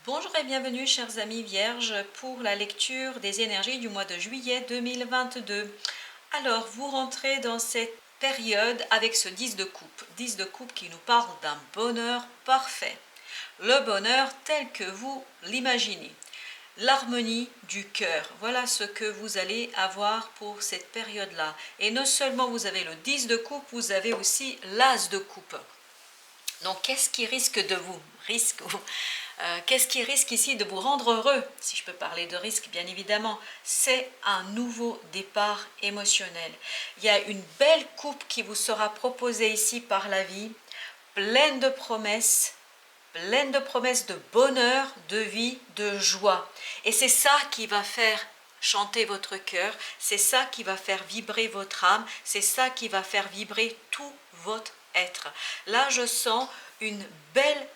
Bonjour et bienvenue chers amis vierges pour la lecture des énergies du mois de juillet 2022. Alors vous rentrez dans cette période avec ce 10 de coupe. 10 de coupe qui nous parle d'un bonheur parfait. Le bonheur tel que vous l'imaginez. L'harmonie du cœur, voilà ce que vous allez avoir pour cette période-là. Et non seulement vous avez le 10 de coupe, vous avez aussi l'as de coupe. Donc qu'est-ce qui risque de vous qu'est-ce qui risque ici de vous rendre heureux? Si je peux parler de risque, bien évidemment, c'est un nouveau départ émotionnel. Il y a une belle coupe qui vous sera proposée ici par la vie, pleine de promesses de bonheur, de vie, de joie. Et c'est ça qui va faire chanter votre cœur, c'est ça qui va faire vibrer votre âme, c'est ça qui va faire vibrer tout votre être. Là, je sens une belle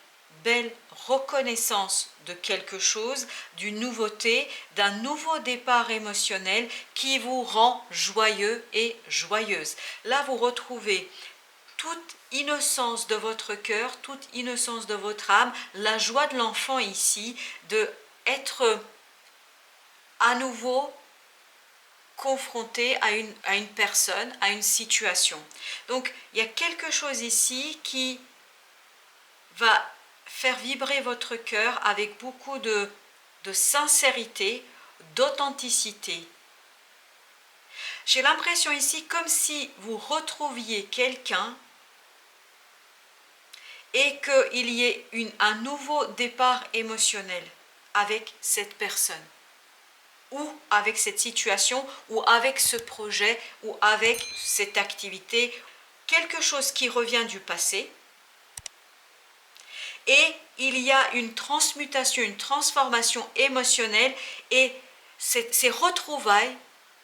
reconnaissance de quelque chose, d'une nouveauté, d'un nouveau départ émotionnel qui vous rend joyeux et joyeuse. Là, vous retrouvez toute innocence de votre cœur, toute innocence de votre âme, la joie de l'enfant ici, de être à nouveau confronté à une personne, à une situation. Donc, il y a quelque chose ici qui va faire vibrer votre cœur avec beaucoup de sincérité, d'authenticité. J'ai l'impression ici comme si vous retrouviez quelqu'un et qu'il y ait un nouveau départ émotionnel avec cette personne, ou avec cette situation, ou avec ce projet, ou avec cette activité, quelque chose qui revient du passé, et il y a une transmutation, une transformation émotionnelle, et ces retrouvailles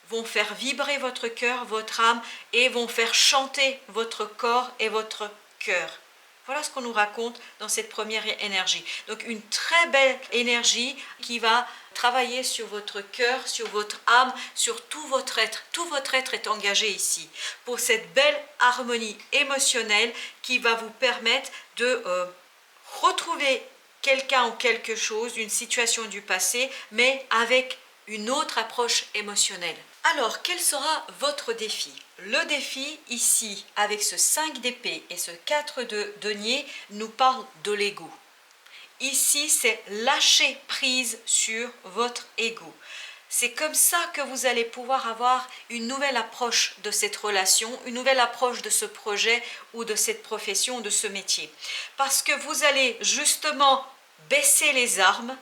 vont faire vibrer votre cœur, votre âme, et vont faire chanter votre corps et votre cœur. Voilà ce qu'on nous raconte dans cette première énergie. Donc une très belle énergie qui va travailler sur votre cœur, sur votre âme, sur tout votre être. Tout votre être est engagé ici pour cette belle harmonie émotionnelle qui va vous permettre de retrouver quelqu'un ou quelque chose, une situation du passé, mais avec une autre approche émotionnelle. Alors, quel sera votre défi? Le défi ici, avec ce 5 d'épée et ce 4 de denier, nous parle de l'ego. Ici, c'est lâcher prise sur votre ego. C'est comme ça que vous allez pouvoir avoir une nouvelle approche de cette relation, une nouvelle approche de ce projet ou de cette profession, de ce métier. Parce que vous allez justement baisser les armes,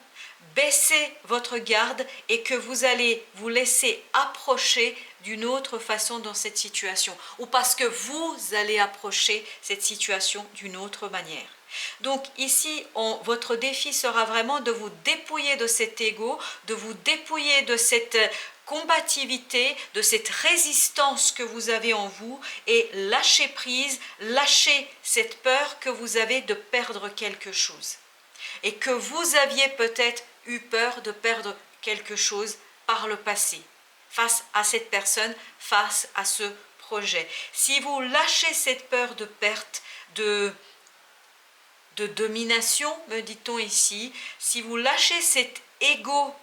baisser votre garde et que vous allez vous laisser approcher d'une autre façon dans cette situation, ou parce que vous allez approcher cette situation d'une autre manière. Donc ici, votre défi sera vraiment de vous dépouiller de cet ego, de vous dépouiller de cette combativité, de cette résistance que vous avez en vous, et lâcher prise, lâcher cette peur que vous avez de perdre quelque chose. Et que vous aviez peut-être eu peur de perdre quelque chose par le passé, face à cette personne, face à ce projet. Si vous lâchez cette peur de perte, de domination, me dit-on ici, si vous lâchez cet ego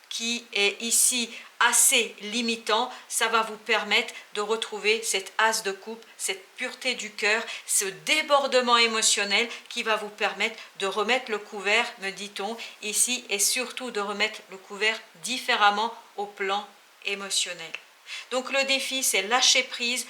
qui est ici assez limitant, ça va vous permettre de retrouver cette as de coupe, cette pureté du cœur, ce débordement émotionnel qui va vous permettre de remettre le couvert, me dit-on ici, et surtout de remettre le couvert différemment au plan émotionnel. Donc le défi, c'est lâcher prise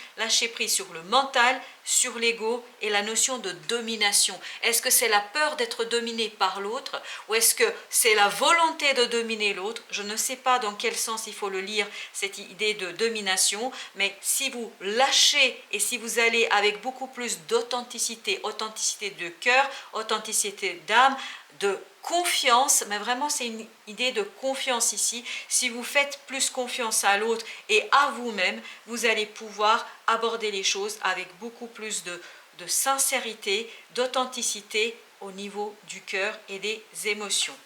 sur le mental, sur l'ego et la notion de domination. Est-ce que c'est la peur d'être dominé par l'autre ou est-ce que c'est la volonté de dominer l'autre? Je ne sais pas dans quel sens il faut le lire, cette idée de domination, mais si vous lâchez et si vous allez avec beaucoup plus d'authenticité, authenticité de cœur, authenticité d'âme, de confiance, mais vraiment c'est une idée de confiance ici. Si vous faites plus confiance à l'autre et à vous-même, vous allez pouvoir aborder les choses avec beaucoup plus de sincérité, d'authenticité au niveau du cœur et des émotions.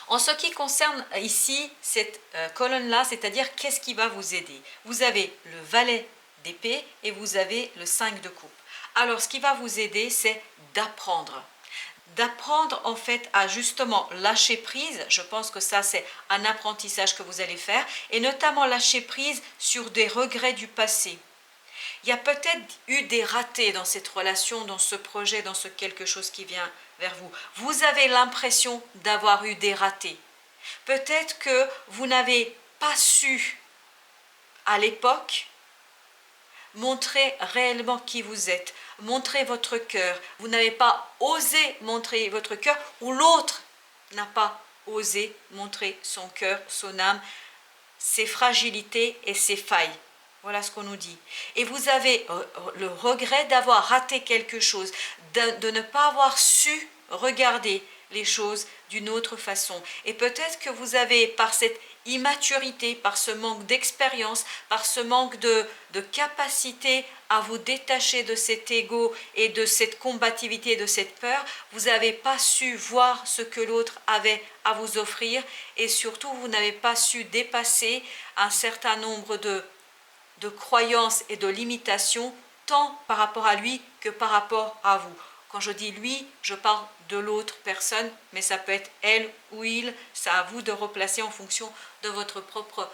En ce qui concerne ici cette colonne-là, c'est-à-dire qu'est-ce qui va vous aider? Vous avez le valet d'épée et vous avez le 5 de coupe. Alors ce qui va vous aider, c'est d'apprendre. d'apprendre en fait à justement lâcher prise. Je pense que ça c'est un apprentissage que vous allez faire, et notamment lâcher prise sur des regrets du passé. Il y a peut-être eu des ratés dans cette relation, dans ce projet, dans ce quelque chose qui vient vers vous. Vous avez l'impression d'avoir eu des ratés. Peut-être que vous n'avez pas su à l'époque montrer réellement qui vous êtes, montrer votre cœur. Vous n'avez pas osé montrer votre cœur, ou l'autre n'a pas osé montrer son cœur, son âme, ses fragilités et ses failles. Voilà ce qu'on nous dit. Et vous avez le regret d'avoir raté quelque chose, de ne pas avoir su regarder les choses d'une autre façon. Et peut-être que vous avez, par cette immaturité, par ce manque d'expérience, par ce manque de capacité à vous détacher de cet ego et de cette combativité, de cette peur, vous n'avez pas su voir ce que l'autre avait à vous offrir, et surtout vous n'avez pas su dépasser un certain nombre de croyances et de limitations, tant par rapport à lui que par rapport à vous. Quand je dis lui, je parle de l'autre personne, mais ça peut être elle ou il, c'est à vous de replacer en fonction de votre propre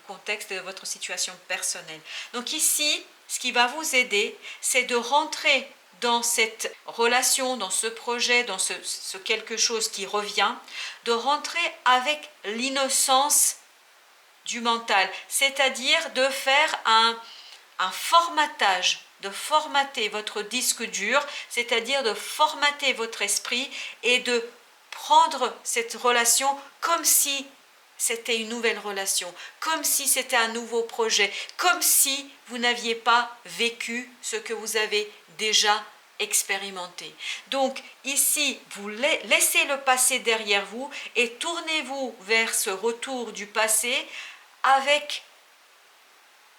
contexte et de votre situation personnelle. Donc ici, ce qui va vous aider, c'est de rentrer dans cette relation, dans ce projet, dans ce quelque chose qui revient, de rentrer avec l'innocence du mental, c'est-à-dire de faire un formatage, de formater votre disque dur, c'est-à-dire de formater votre esprit et de prendre cette relation comme si c'était une nouvelle relation, comme si c'était un nouveau projet, comme si vous n'aviez pas vécu ce que vous avez déjà expérimenté. Donc ici, vous laissez le passé derrière vous et tournez-vous vers ce retour du passé avec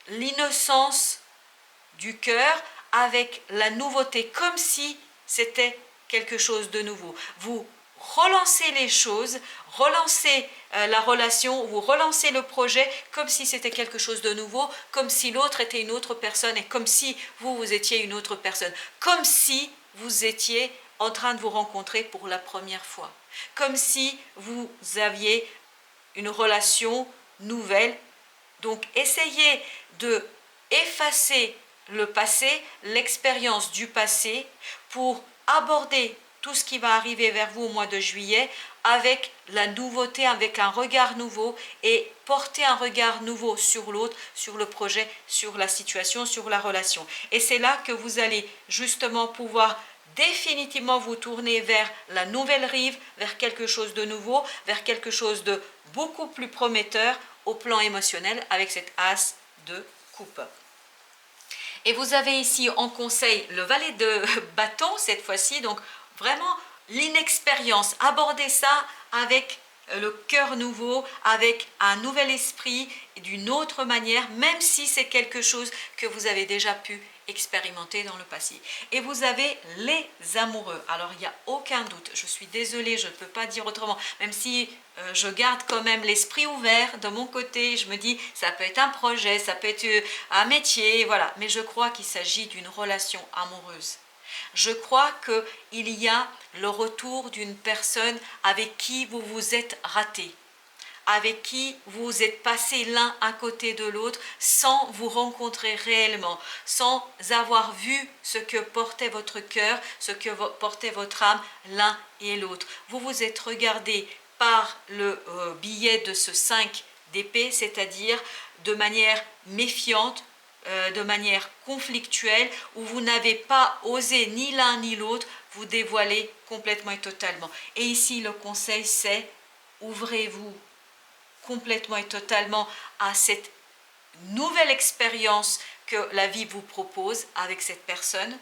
l'innocence du cœur, avec la nouveauté, comme si c'était quelque chose de nouveau. Vous relancez les choses, relancez la relation, vous relancez le projet comme si c'était quelque chose de nouveau, comme si l'autre était une autre personne et comme si vous étiez une autre personne, comme si vous étiez en train de vous rencontrer pour la première fois, comme si vous aviez une relation nouvelle. Donc essayez de effacer le passé, l'expérience du passé, pour aborder tout ce qui va arriver vers vous au mois de juillet avec la nouveauté, avec un regard nouveau, et porter un regard nouveau sur l'autre, sur le projet, sur la situation, sur la relation. Et c'est là que vous allez justement pouvoir définitivement vous tourner vers la nouvelle rive, vers quelque chose de nouveau, vers quelque chose de beaucoup plus prometteur au plan émotionnel avec cette as de coupe. Et vous avez ici en conseil le valet de bâton cette fois-ci, donc vraiment l'inexpérience. Abordez ça avec le cœur nouveau, avec un nouvel esprit, d'une autre manière, même si c'est quelque chose que vous avez déjà pu expérimenter dans le passé. Et vous avez les amoureux. Alors il n'y a aucun doute, je suis désolée, je ne peux pas dire autrement, même si je garde quand même l'esprit ouvert de mon côté, je me dis ça peut être un projet, ça peut être un métier, voilà, mais je crois qu'il s'agit d'une relation amoureuse. Je crois qu'il y a le retour d'une personne avec qui vous vous êtes raté, avec qui vous êtes passé l'un à côté de l'autre sans vous rencontrer réellement, sans avoir vu ce que portait votre cœur, ce que portait votre âme l'un et l'autre. Vous vous êtes regardé par le billet de ce 5 d'épée, c'est-à-dire de manière méfiante, de manière conflictuelle, où vous n'avez pas osé ni l'un ni l'autre vous dévoiler complètement et totalement. Et ici, le conseil, c'est ouvrez-vous complètement et totalement à cette nouvelle expérience que la vie vous propose avec cette personne,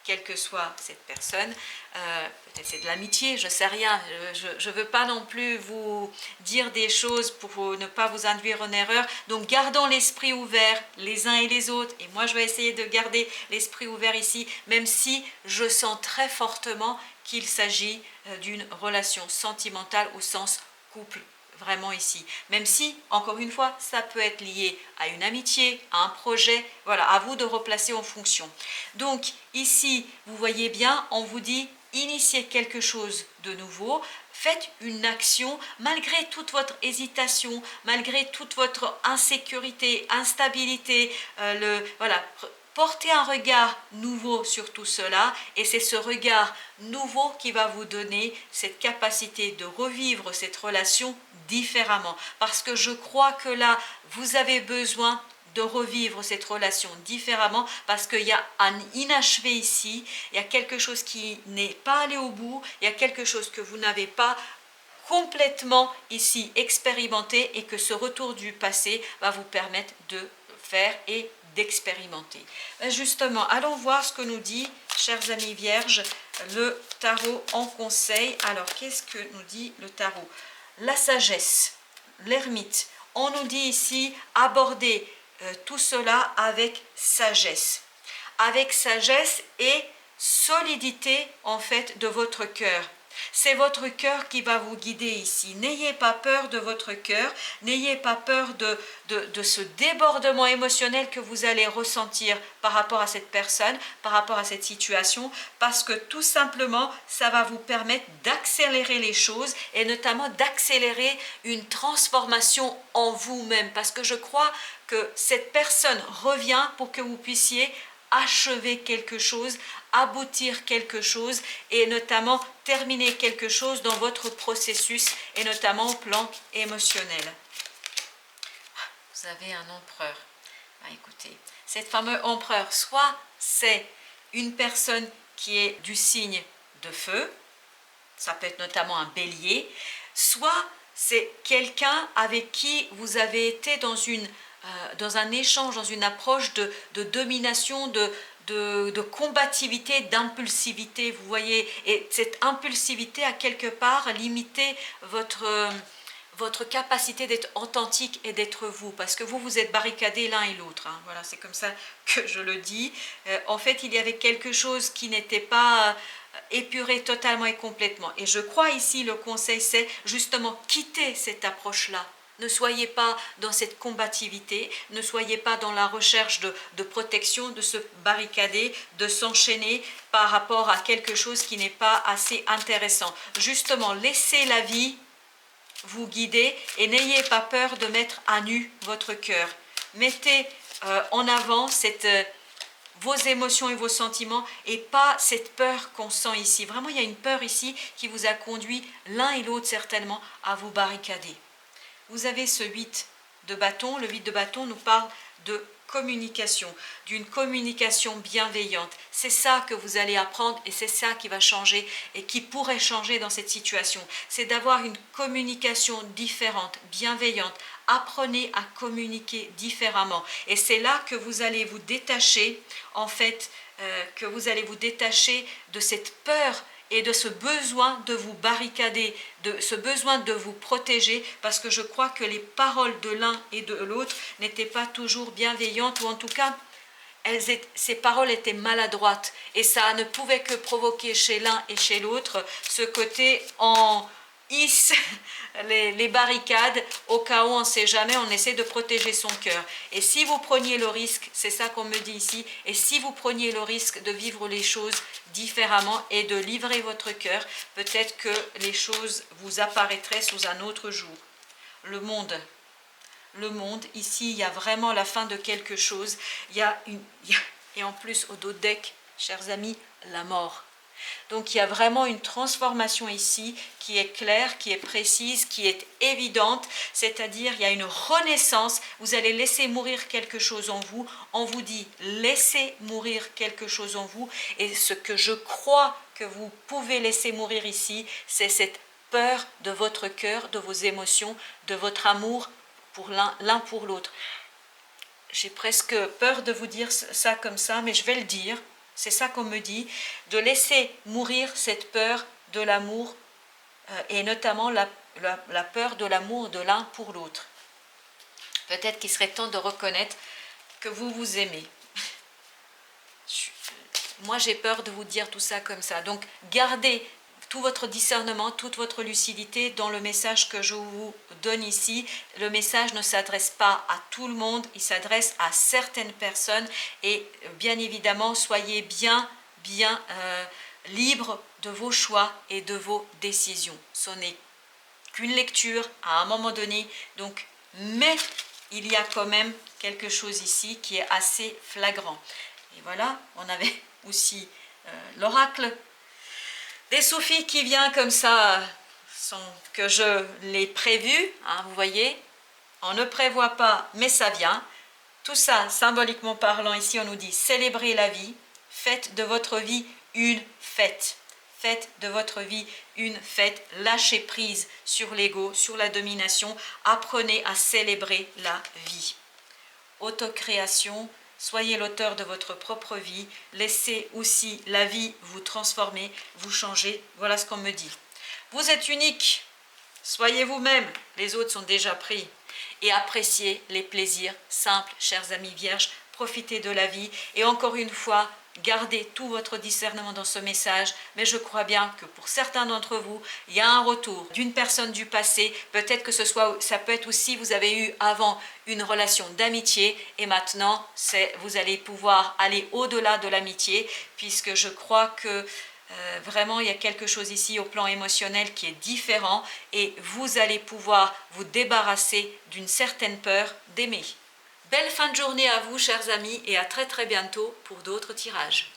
quelle que soit cette personne. Peut-être c'est de l'amitié, je ne sais rien, je ne veux pas non plus vous dire des choses pour ne pas vous induire en erreur, donc gardons l'esprit ouvert les uns et les autres, et moi je vais essayer de garder l'esprit ouvert ici, même si je sens très fortement qu'il s'agit d'une relation sentimentale au sens couple, vraiment ici, même si, encore une fois, ça peut être lié à une amitié, à un projet, voilà, à vous de replacer en fonction. Donc ici, vous voyez bien, on vous dit initiez quelque chose de nouveau, faites une action malgré toute votre hésitation, malgré toute votre insécurité, instabilité, voilà. Portez un regard nouveau sur tout cela et c'est ce regard nouveau qui va vous donner cette capacité de revivre cette relation différemment. Parce que je crois que là, vous avez besoin de revivre cette relation différemment parce qu'il y a un inachevé ici, il y a quelque chose qui n'est pas allé au bout, il y a quelque chose que vous n'avez pas complètement ici expérimenté et que ce retour du passé va vous permettre de faire et d'expérimenter. Justement, allons voir ce que nous dit, chers amis vierges, le tarot en conseil. Alors, qu'est-ce que nous dit le tarot? La sagesse, l'ermite. On nous dit ici, aborder tout cela avec sagesse. Avec sagesse et solidité, en fait, de votre cœur. C'est votre cœur qui va vous guider ici. N'ayez pas peur de votre cœur, n'ayez pas peur de ce débordement émotionnel que vous allez ressentir par rapport à cette personne, par rapport à cette situation, parce que tout simplement, ça va vous permettre d'accélérer les choses et notamment d'accélérer une transformation en vous-même. Parce que je crois que cette personne revient pour que vous puissiez achever quelque chose, aboutir quelque chose et notamment terminer quelque chose dans votre processus et notamment au plan émotionnel. Vous avez un empereur. Écoutez, cet fameux empereur, soit c'est une personne qui est du signe de feu, ça peut être notamment un bélier, soit c'est quelqu'un avec qui vous avez été dans un échange, dans une approche de domination, de combativité, d'impulsivité, vous voyez, et cette impulsivité a quelque part limité votre capacité d'être authentique et d'être vous, parce que vous êtes barricadés l'un et l'autre, hein. Voilà, c'est comme ça que je le dis. En fait, il y avait quelque chose qui n'était pas épuré totalement et complètement. Et je crois ici, le conseil, c'est justement quitter cette approche-là. Ne soyez pas dans cette combativité, ne soyez pas dans la recherche de protection, de se barricader, de s'enchaîner par rapport à quelque chose qui n'est pas assez intéressant. Justement, laissez la vie vous guider et n'ayez pas peur de mettre à nu votre cœur. Mettez en avant vos émotions et vos sentiments et pas cette peur qu'on sent ici. Vraiment, il y a une peur ici qui vous a conduit l'un et l'autre certainement à vous barricader. Vous avez ce 8 de bâton. Le 8 de bâton nous parle de communication, d'une communication bienveillante. C'est ça que vous allez apprendre et c'est ça qui va changer et qui pourrait changer dans cette situation. C'est d'avoir une communication différente, bienveillante. Apprenez à communiquer différemment. Et c'est là que vous allez vous détacher, en fait, que vous allez vous détacher de cette peur et de ce besoin de vous barricader, de ce besoin de vous protéger, parce que je crois que les paroles de l'un et de l'autre n'étaient pas toujours bienveillantes, ou en tout cas, ces paroles étaient maladroites, et ça ne pouvait que provoquer chez l'un et chez l'autre ce côté en hisse les barricades, au cas où on ne sait jamais, on essaie de protéger son cœur. Et si vous preniez le risque, c'est ça qu'on me dit ici, et si vous preniez le risque de vivre les choses différemment et de livrer votre cœur, peut-être que les choses vous apparaîtraient sous un autre jour. Le monde, ici, il y a vraiment la fin de quelque chose. Et en plus, au dos de deck, chers amis, la mort. Donc il y a vraiment une transformation ici qui est claire, qui est précise, qui est évidente, c'est-à-dire il y a une renaissance, vous allez laisser mourir quelque chose en vous, on vous dit laissez mourir quelque chose en vous, et ce que je crois que vous pouvez laisser mourir ici, c'est cette peur de votre cœur, de vos émotions, de votre amour pour l'un pour l'autre. J'ai presque peur de vous dire ça comme ça, mais je vais le dire. C'est ça qu'on me dit, de laisser mourir cette peur de l'amour et notamment la peur de l'amour de l'un pour l'autre. Peut-être qu'il serait temps de reconnaître que vous vous aimez. Moi, j'ai peur de vous dire tout ça comme ça. Donc, gardez tout votre discernement, toute votre lucidité dans le message que je vous donne ici. Le message ne s'adresse pas à tout le monde, il s'adresse à certaines personnes et bien évidemment, soyez bien libre de vos choix et de vos décisions. Ce n'est qu'une lecture à un moment donné, donc, mais il y a quand même quelque chose ici qui est assez flagrant. Et voilà, on avait aussi l'oracle des Soufis qui vient comme ça, sans que je l'ai prévu, hein, vous voyez, on ne prévoit pas, mais ça vient. Tout ça, symboliquement parlant, ici on nous dit célébrez la vie, faites de votre vie une fête. Faites de votre vie une fête, lâchez prise sur l'ego, sur la domination, apprenez à célébrer la vie. Autocréation, soyez l'auteur de votre propre vie, laissez aussi la vie vous transformer, vous changer, voilà ce qu'on me dit. Vous êtes unique, soyez vous-même, les autres sont déjà pris. Et appréciez les plaisirs simples, chers amis vierges, profitez de la vie. Et encore une fois, gardez tout votre discernement dans ce message. Mais je crois bien que pour certains d'entre vous, il y a un retour d'une personne du passé. Peut-être que ça peut être aussi, vous avez eu avant une relation d'amitié. Et maintenant, vous allez pouvoir aller au-delà de l'amitié. Puisque je crois que vraiment, il y a quelque chose ici au plan émotionnel qui est différent et vous allez pouvoir vous débarrasser d'une certaine peur d'aimer. Belle fin de journée à vous, chers amis, et à très bientôt pour d'autres tirages.